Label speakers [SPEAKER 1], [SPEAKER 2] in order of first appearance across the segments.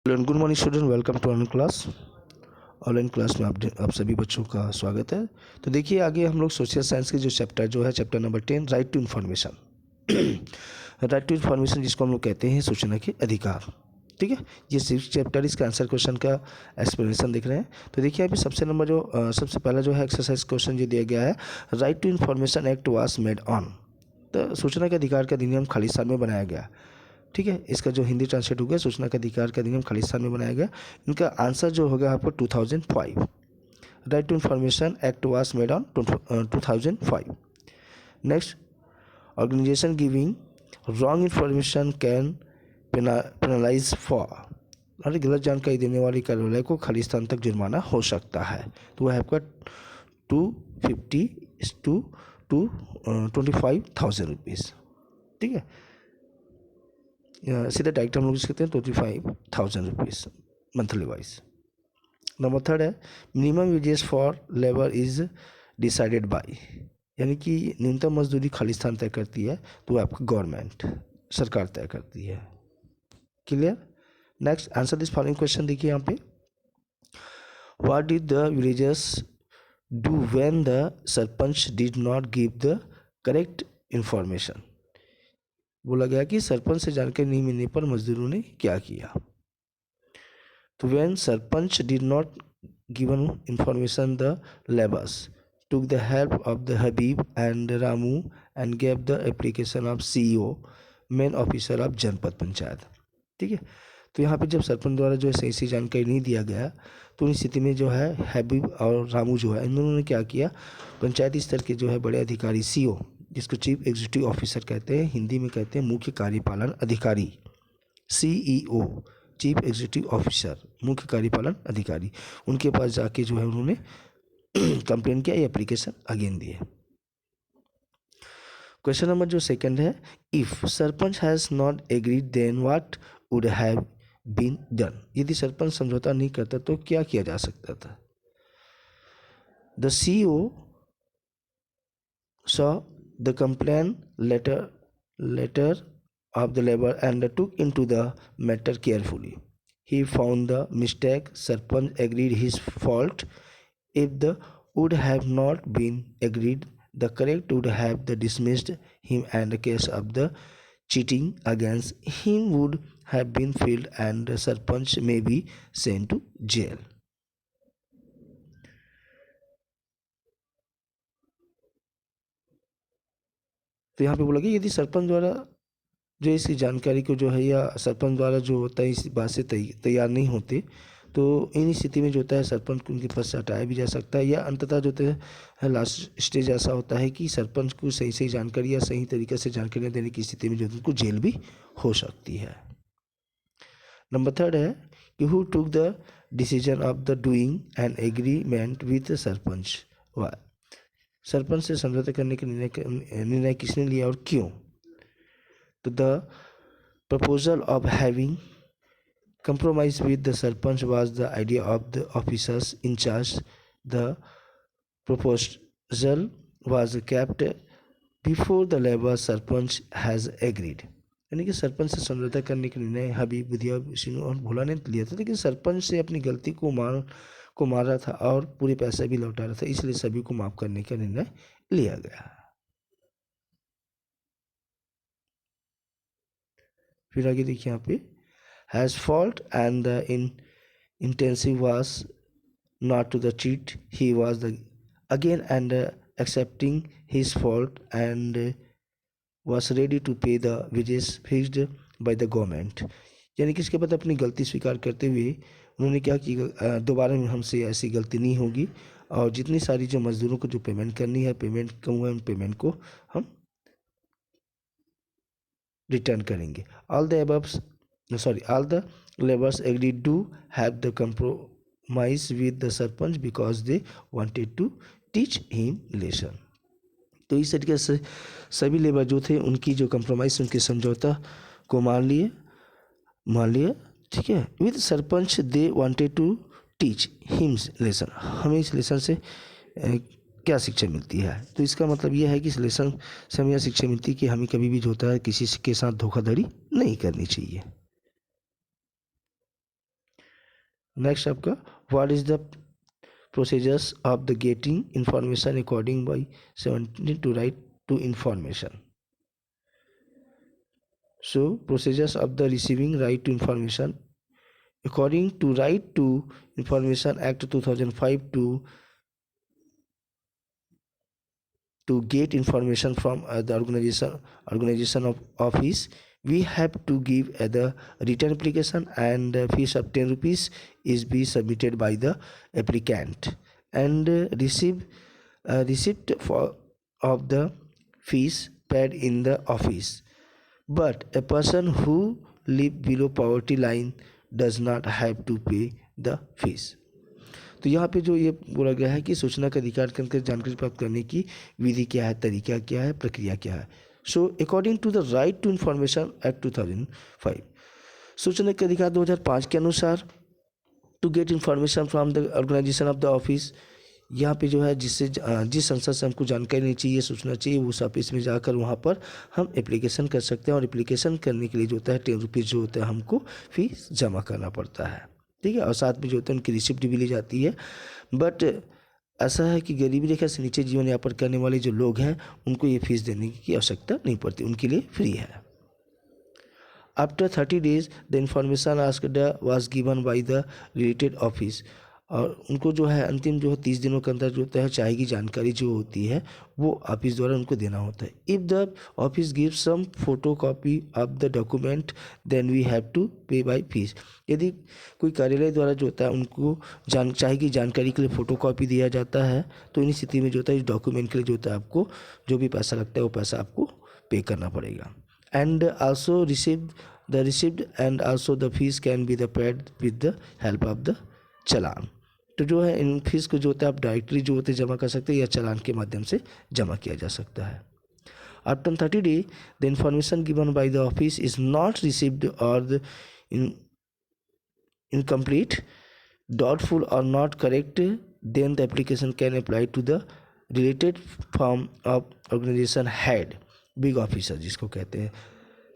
[SPEAKER 1] Good morning student, welcome to online class. Online class में आप सभी बच्चों का स्वागत है। तो देखिए, आगे हम लोग सोशल साइंस के जो चैप्टर जो है chapter number 10, right to information. Right to information जिसको हम लोग कहते हैं सूचना के अधिकार। ठीक है, ये सिक्स चैप्टर, इसका आंसर क्वेश्चन का एक्सप्लेनेशन देख रहे हैं। तो देखिए, अभी सबसे पहला जो है एक्सरसाइज क्वेश्चन जो दिया गया है, right to information act was made on. तो सूचना के अधिकार का अधिनियम खालिस्तान में बनाया गया। ठीक है, इसका जो हिंदी ट्रांसलेट हो गया, सूचना का अधिकार का अधिनियम खालिस्तान में बनाया गया। इनका आंसर जो होगा आपको 2005। Right to information act was made on 2005। Next, organisation giving wrong information can penalise for. और गलत जानकारी देने वाली कार्यालय को खालिस्तान तक जुर्माना हो सकता है। तो वह आपका 250 टू 25,000 रुपीज़। ठीक है, सीधा डायरेक्ट हम लोग कहते हैं 25,000 rupees monthly wise. Number third है, minimum wages for labour is decided by, यानी कि न्यूनतम मजदूरी खालिस्तान तय करती है, तो आपका गवर्नमेंट सरकार तय करती है। Clear. Next, answer this following question देखिए यहाँ पे, what did the villagers do when the sarpanch did not give the correct information. बोला गया कि सरपंच से जानकारी नहीं मिलने पर मजदूरों ने क्या किया। तो when sarpanch did not given information, the labours took the help of the Habib and Ramu and gave the application of CEO, main officer of जनपद पंचायत। ठीक है, तो यहाँ पे जब सरपंच द्वारा जो है सही सही जानकारी नहीं दिया गया, तो उन स्थिति में जो है हबीब और रामू जो है, इन दोनों ने क्या किया, पंचायती स्तर के जो है बड़े अधिकारी CEO, जिसको चीफ एग्जीक्यूटिव ऑफिसर कहते हैं, हिंदी में कहते हैं मुख्य कार्यपालन अधिकारी, CEO, चीफ एग्जीक्यूटिव ऑफिसर, मुख्य कार्यपालन अधिकारी, उनके पास जाके जो है उन्होंने कंप्लेन किया, ये एप्लीकेशन अगेन दिए। क्वेश्चन नंबर जो सेकंड है, if sarpanch has not agreed then what would have been done. यदि सरपंच समझौता नहीं करता तो क्या किया जा सकता था। The CEO saw the complaint letter of the labor and took into the matter carefully. He found the mistake. Sarpanch agreed his fault. If the would have not been agreed, the correct would have the dismissed him and the case of the cheating against him would have been filed and the Sarpanch may be sent to jail. तो यहाँ पे बोला कि यदि सरपंच द्वारा जो इसकी जानकारी को जो है, या सरपंच द्वारा जो होता है इस बात से तैयार नहीं होते, तो इन स्थिति में जो होता है सरपंच को उनके पद से हटाया भी जा सकता है, या अंततः जो होता है लास्ट स्टेज ऐसा होता है कि सरपंच को सही सही जानकारी या सही तरीके से जानकारी देने की स्थिति में जो उनको जेल भी हो सकती है। नंबर थर्ड है कि who took the decision of the doing an agreement with sarpanch. Sarpanch से समझौता करने के निर्णय किसने लिया और क्यों। तो the proposal of having compromise with the sarpanch was the idea of the officers in charge. The proposal was kept before the labor sarpanch has agreed. यानी कि सरपंच से समझौता करने के निर्णय हबीब, बुधिया, सिनू और भोला ने लिया था, लेकिन सरपंच से अपनी गलती को मार रहा था और पूरे पैसे भी लौटा रहा था, इसलिए सभी को माफ करने का निर्णय लिया गया। फिर आगे देखिए यहाँ पे, has fault and the intensive was not to the cheat. He was the again and accepting his fault and was ready to pay the wages fixed by the government. यानी कि इसके बाद अपनी गलती स्वीकार करते हुए उन्होंने क्या कि दोबारा हमसे ऐसी गलती नहीं होगी, और जितनी सारी जो मजदूरों को जो पेमेंट करनी है, पेमेंट कम हुआ है, उन पेमेंट को हम रिटर्न करेंगे। all the laborers agreed to have the compromise with the sarpanch because they wanted to teach him lesson. तो इस तरीके से सभी लेबर जो थे उनकी जो कंप्रोमाइज, उनके समझौता को मान लिए। ठीक है, with sarpanch they wanted to teach him lesson. हमें इस लेसन से क्या शिक्षा मिलती है। तो इसका मतलब यह है कि इस लेसन से हमें यह शिक्षा मिलती है कि हमें कभी भी जो होता है किसी के साथ धोखाधड़ी नहीं करनी चाहिए। नेक्स्ट आपका what is the procedures of the getting information according by 17 to right to information. So procedures of the receiving right to information according to Right to Information Act 2005 to get information from the organization of office, we have to give the written application, and fees of 10 rupees is be submitted by the applicant, and receipt for of the fees paid in the office. But a person who live below poverty line does not have to pay the fees. तो यहाँ पे जो ये बोला गया है कि सूचना का अधिकार के अंतर्गत जानकारी प्राप्त करने की विधि क्या है, तरीका क्या है, प्रक्रिया क्या है. So according to the right to information act 2005, सूचना के अधिकार 2005 के अनुसार to get information from the organisation of the office, यहाँ पे जो है जिस संस्था से हमको जानकारी नहीं चाहिए, सूचना चाहिए, उस ऑफिस में जाकर वहाँ पर हम एप्लीकेशन कर सकते हैं. और एप्लीकेशन करने के लिए जो होता है 10 रुपीज़ जो होता है हमको फीस जमा करना पड़ता है. ठीक है. और साथ में जो होता है उनकी रिसिप्ट भी ली जाती है. बट ऐसा है कि गरीबी रेखा से नीचे जीवन यापन करने वाले जो लोग हैं उनको ये फीस देने की आवश्यकता नहीं पड़ती, उनके लिए फ्री है. After 30 days the information asked was given by the related office, और उनको जो है अंतिम जो है 30 दिनों के अंदर जो होता है चाहिए जानकारी जो होती है वो ऑफिस द्वारा उनको देना होता है. If the office give some photo copy of the document then we have to pay by fees. यदि कोई कार्यालय द्वारा जो होता है उनको चाहिए जानकारी के लिए फ़ोटो कॉपी दिया जाता है तो इन स्थिति में जो होता है इस डॉक्यूमेंट के लिए जो होता है आपको जो भी पैसा लगता है वो पैसा आपको पे करना पड़ेगा. And also receipt and also the fees can be the paid with the help of the challan. तो जो है इन फीस को जो होता है आप डायरेक्टली जो होते हैं जमा कर सकते हैं या चालान के माध्यम से जमा किया जा सकता है. After 30 days the information given by the office is not received और the incomplete, doubtful or not correct, then the application can apply to the related firm of organization head, big officer जिसको कहते हैं.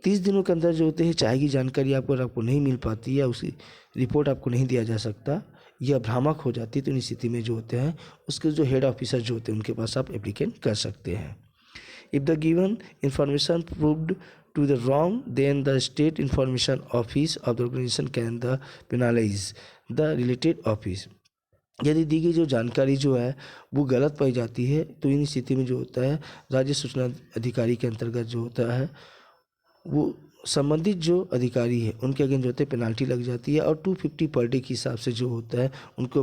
[SPEAKER 1] 30 दिनों के अंदर जो होते हैं चाहे की जानकारी आपको नहीं मिल पाती या उसकी रिपोर्ट आपको नहीं दिया जा सकता या भ्रामक हो जाती है तो इन स्थिति में जो होते हैं उसके जो हेड ऑफिसर जो होते हैं उनके पास आप एप्लीकेंट कर सकते हैं. If the given information proved to the wrong, then the state information office of the organization can the penalize the related office. यदि दी गई जो जानकारी जो है वो गलत पाई जाती है तो इन स्थिति में जो होता है राज्य सूचना अधिकारी के अंतर्गत जो होता है वो संबंधित जो अधिकारी है उनके अगेंस्ट जो होते हैं पेनाल्टी लग जाती है और 250 पर डे के हिसाब से जो होता है उनको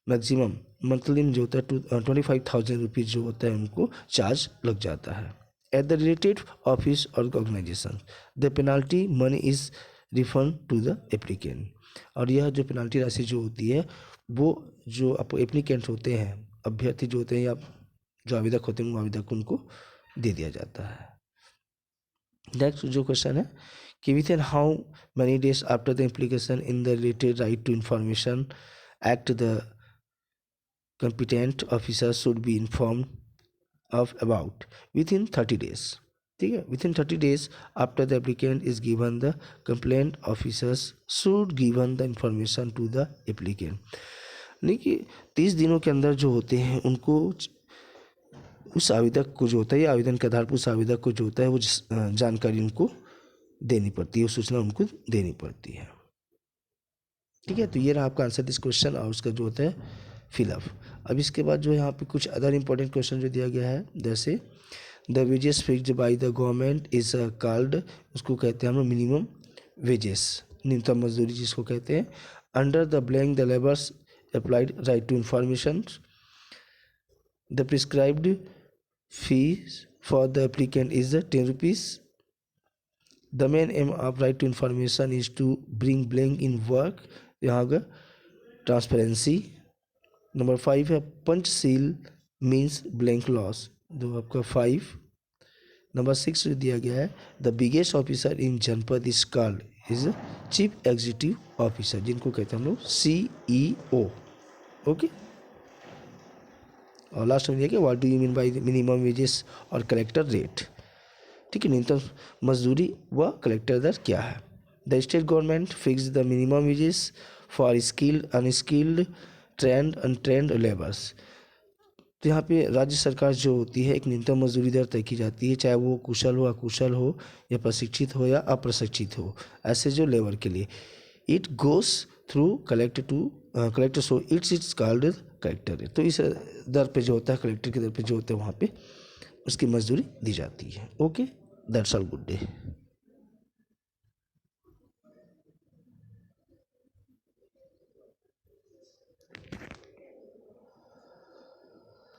[SPEAKER 1] मैक्सिमम मंथली में जो होता है 25,000 रुपीज़ जो होता है उनको चार्ज लग जाता है. At the related office or organization, the penalty money is refund to the applicant. और यह जो पेनाल्टी राशि जो होती है वो जो आप एप्लीकेंट होते हैं अभ्यर्थी जो होते हैं या जो आवेदक होते हैं आवेदक उनको दे दिया जाता है. नेक्स्ट जो क्वेश्चन है कि within how many days after the application in the related right to information act the competent officer should be informed of about within 30 days. ठीक है. within 30 days after the applicant is given the complaint officers should given the information to the applicant. नहीं कि 30 दिनों के अंदर जो होते हैं उनको उस आवेदक को जो होता है या आवेदन के आधार पर उस आवेदक को जो होता है वो जानकारी उनको देनी पड़ती है, सूचना उनको देनी पड़ती है. ठीक है. तो ये रहा आपका आंसर दिस क्वेश्चन और उसका जो होता है फिलअप. अब इसके बाद जो है यहाँ पे कुछ अदर इंपॉर्टेंट क्वेश्चन जो दिया गया है जैसे the wages fixed by the government is called, उसको कहते हैं हम लोग मिनिमम वेजेस, न्यूनतम मजदूरी जिसको कहते हैं. Under the blank the labours applied right to information, the prescribed fees for the applicant is 10 rupees. The main aim of right to information is to bring blank in work, यहाँ का transparency. Number 5 है Panchsheel means blank loss, जो आपका 5. Number 6 जो दिया गया है the biggest officer in जनपद is called is chief executive officer, जिनको कहते हैं हम लोग CEO. ओके. और लास्ट में दिया गया what do you mean by minimum wages और कलेक्टर रेट. ठीक है. न्यूनतम मजदूरी व कलेक्टर दर क्या है. The state government fix the minimum wages for skilled unskilled trend untrained labours. तो यहाँ पे राज्य सरकार जो होती है एक न्यूनतम मजदूरी दर तय की जाती है, चाहे वो कुशल हो अकुशल हो या प्रशिक्षित हो या अप्रशिक्षित हो, ऐसे जो लेबर के लिए। It goes through collector so it's called collector. तो इस दर पे जो होता है, कलेक्टर की दर पे जो होता है, वहाँ पे उसकी मजदूरी दी जाती है। Okay, that's all, good day.